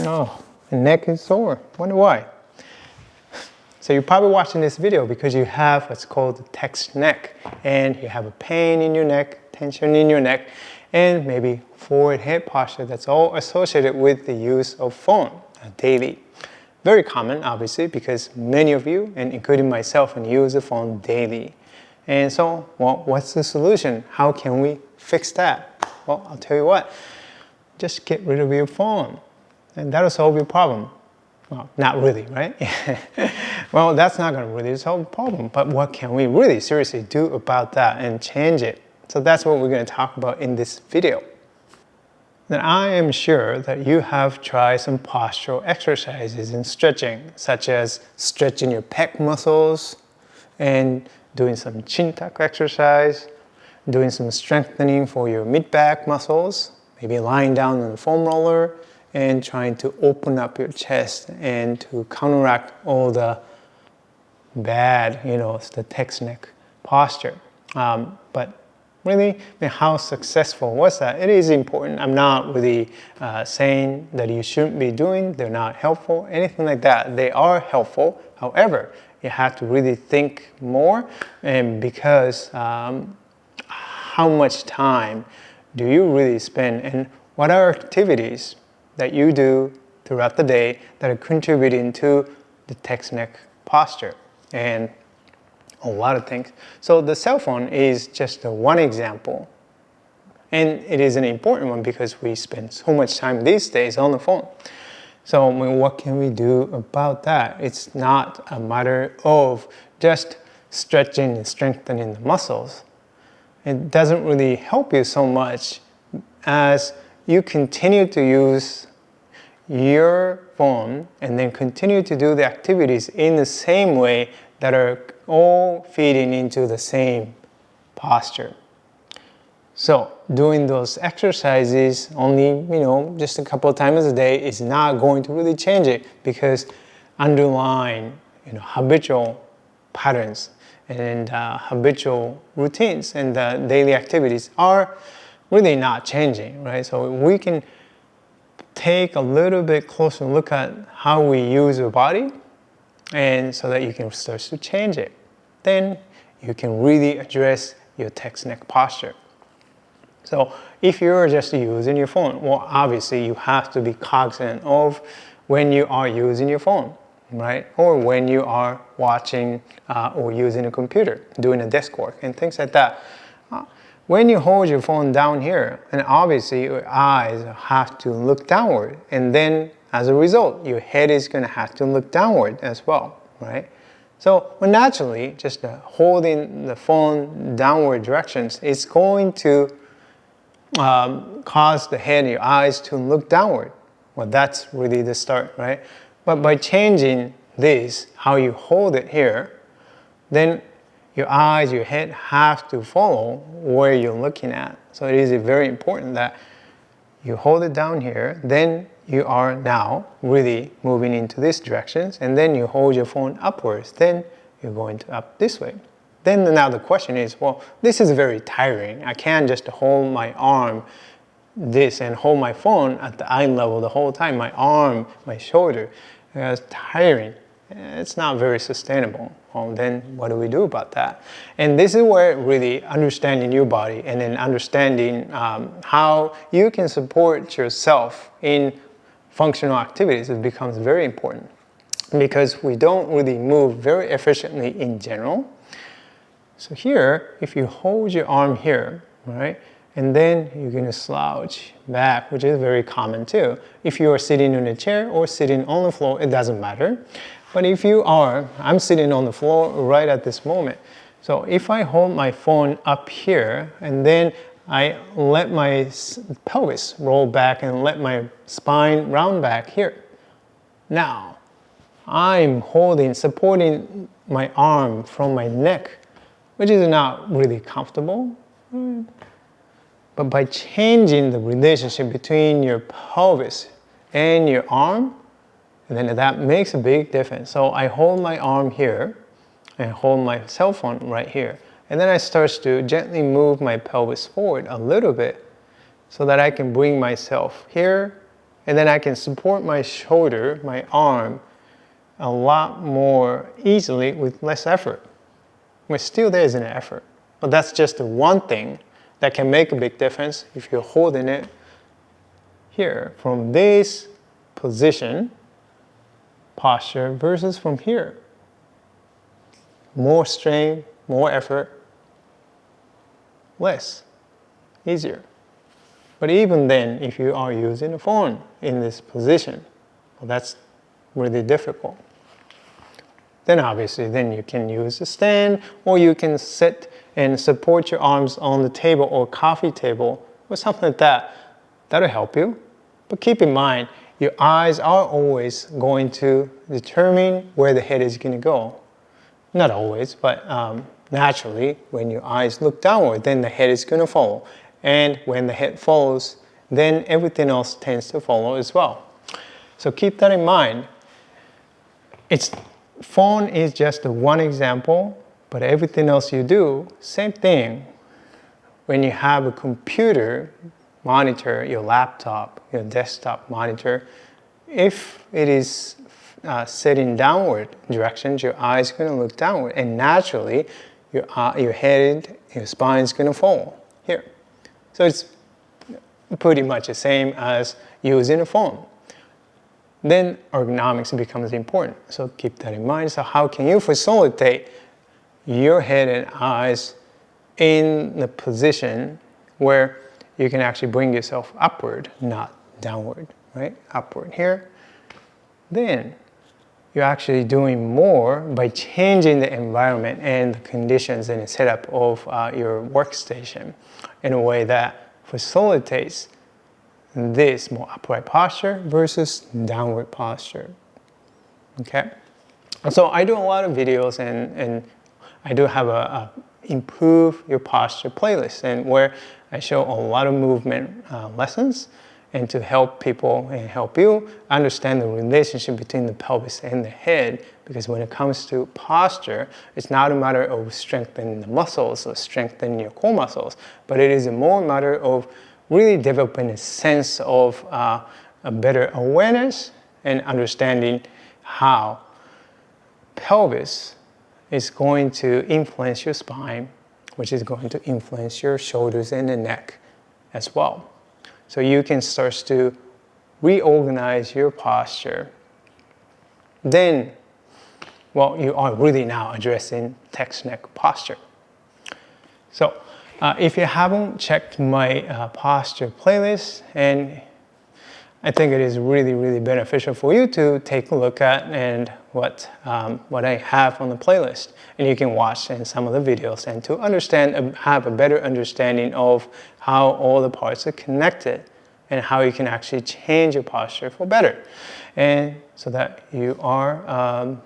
Oh, the neck is sore. Wonder why. So you're probably watching this video because you have what's called the text neck, and you have a pain in your neck, tension in your neck, and maybe forward head posture. That's all associated with the use of phone daily. Very common, obviously, because many of you, and including myself, use the phone daily. And so, well, what's the solution? How can we fix that? Well, I'll tell you what. Just get rid of your phone, and that'll solve your problem. Well, not really, right? Well, that's not going to really solve the problem, but what can we really seriously do about that and change it? So that's what we're going to talk about in this video. Now, I am sure that you have tried some postural exercises and stretching, such as stretching your pec muscles and doing some chin tuck exercise, doing some strengthening for your mid-back muscles, maybe lying down on the foam roller and trying to open up your chest and to counteract all the bad, the text neck posture. But really, how successful was that? It is important. I'm not really saying that you shouldn't be doing, they're not helpful, anything like that. They are helpful. However, you have to really think more, and because how much time do you really spend, and what are activities that you do throughout the day that are contributing to the text neck posture? And a lot of things. So the cell phone is just one example. And it is an important one because we spend so much time these days on the phone. So what can we do about that? It's not a matter of just stretching and strengthening the muscles. It doesn't really help you so much as you continue to use your phone and then continue to do the activities in the same way that are all feeding into the same posture. So doing those exercises only, just a couple of times a day is not going to really change it, because underlying, habitual patterns and habitual routines and daily activities are really not changing, right? So we can take a little bit closer look at how we use your body, and so that you can start to change it. Then you can really address your text neck posture. So if you're just using your phone, well, obviously you have to be cognizant of when you are using your phone, right? Or when you are watching or using a computer, doing a desk work and things like that. When you hold your phone down here, and obviously your eyes have to look downward, and then as a result, your head is going to have to look downward as well, right? So naturally, just holding the phone downward directions is going to cause the head and your eyes to look downward. Well, that's really the start, right? But by changing this, how you hold it here, then your eyes, your head have to follow where you're looking at. So it is very important that you hold it down here, then you are now really moving into these directions, and then you hold your phone upwards, then you're going to up this way. Then now the question is, well, this is very tiring. I can't just hold my arm this and hold my phone at the eye level the whole time. My arm, my shoulder, it's tiring. It's not very sustainable. Well, then what do we do about that? And this is where really understanding your body and then understanding how you can support yourself in functional activities, it becomes very important, because we don't really move very efficiently in general. So here, if you hold your arm here, right, and then you're going to slouch back, which is very common too. If you are sitting in a chair or sitting on the floor, it doesn't matter. But if you are, I'm sitting on the floor right at this moment. So if I hold my phone up here and then I let my pelvis roll back and let my spine round back here. Now, I'm supporting my arm from my neck, which is not really comfortable. But by changing the relationship between your pelvis and your arm, and then that makes a big difference. So I hold my arm here and hold my cell phone right here. And then I start to gently move my pelvis forward a little bit so that I can bring myself here And then I can support my shoulder, my arm, a lot more easily with less effort. But still there is an effort. But that's just the one thing that can make a big difference if you're holding it here from this position, posture, versus from here. More strain, more effort, less, easier. But even then, if you are using a phone in this position, well, that's really difficult. Then obviously, then you can use a stand, or you can sit and support your arms on the table or coffee table or something like that. That'll help you. But keep in mind, your eyes are always going to determine where the head is going to go. Not always, but naturally, when your eyes look downward, then the head is going to follow. And when the head follows, then everything else tends to follow as well. So keep that in mind. Phone is just one example, but everything else you do, same thing. When you have a computer monitor, your laptop, your desktop monitor, if it is set in downward directions, your eyes are going to look downward, and naturally, your head, your spine is going to fall here. So it's pretty much the same as using a phone. Then ergonomics becomes important. So keep that in mind. So how can you facilitate your head and eyes in the position where you can actually bring yourself upward, not downward, right? Upward here. Then you're actually doing more by changing the environment and the conditions and the setup of your workstation in a way that facilitates this more upright posture versus downward posture. Okay? So I do a lot of videos and I do have a improve your posture playlist, and where I show a lot of movement lessons and to help people and help you understand the relationship between the pelvis and the head, because when it comes to posture, it's not a matter of strengthening the muscles or strengthening your core muscles, but it is a more matter of really developing a sense of a better awareness and understanding how pelvis is going to influence your spine, which is going to influence your shoulders and the neck as well. So you can start to reorganize your posture. Then, well, you are really now addressing text neck posture. So if you haven't checked my posture playlist, and I think it is really, really beneficial for you to take a look at and what I have on the playlist. And you can watch in some of the videos and to understand, have a better understanding of how all the parts are connected and how you can actually change your posture for better. And so that you are,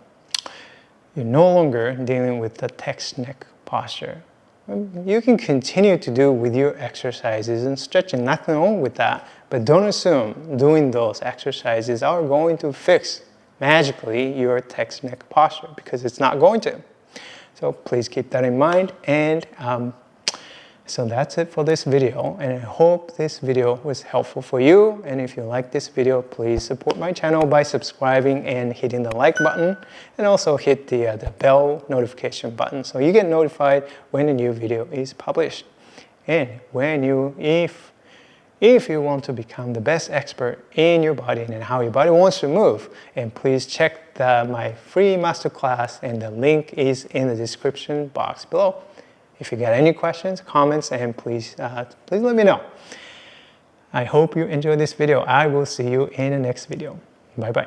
you're no longer dealing with the text neck posture. You can continue to do with your exercises and stretching, nothing wrong with that, but don't assume doing those exercises are going to fix magically your text neck posture, because it's not going to. So please keep that in mind. And so that's it for this video, and I hope this video was helpful for you. And if you like this video, please support my channel by subscribing and hitting the like button, and also hit the bell notification button so you get notified when a new video is published. And if you want to become the best expert in your body and how your body wants to move, and please check my free masterclass, and the link is in the description box below. If you got any questions, comments, and please let me know. I hope you enjoyed this video. I will see you in the next video. Bye-bye.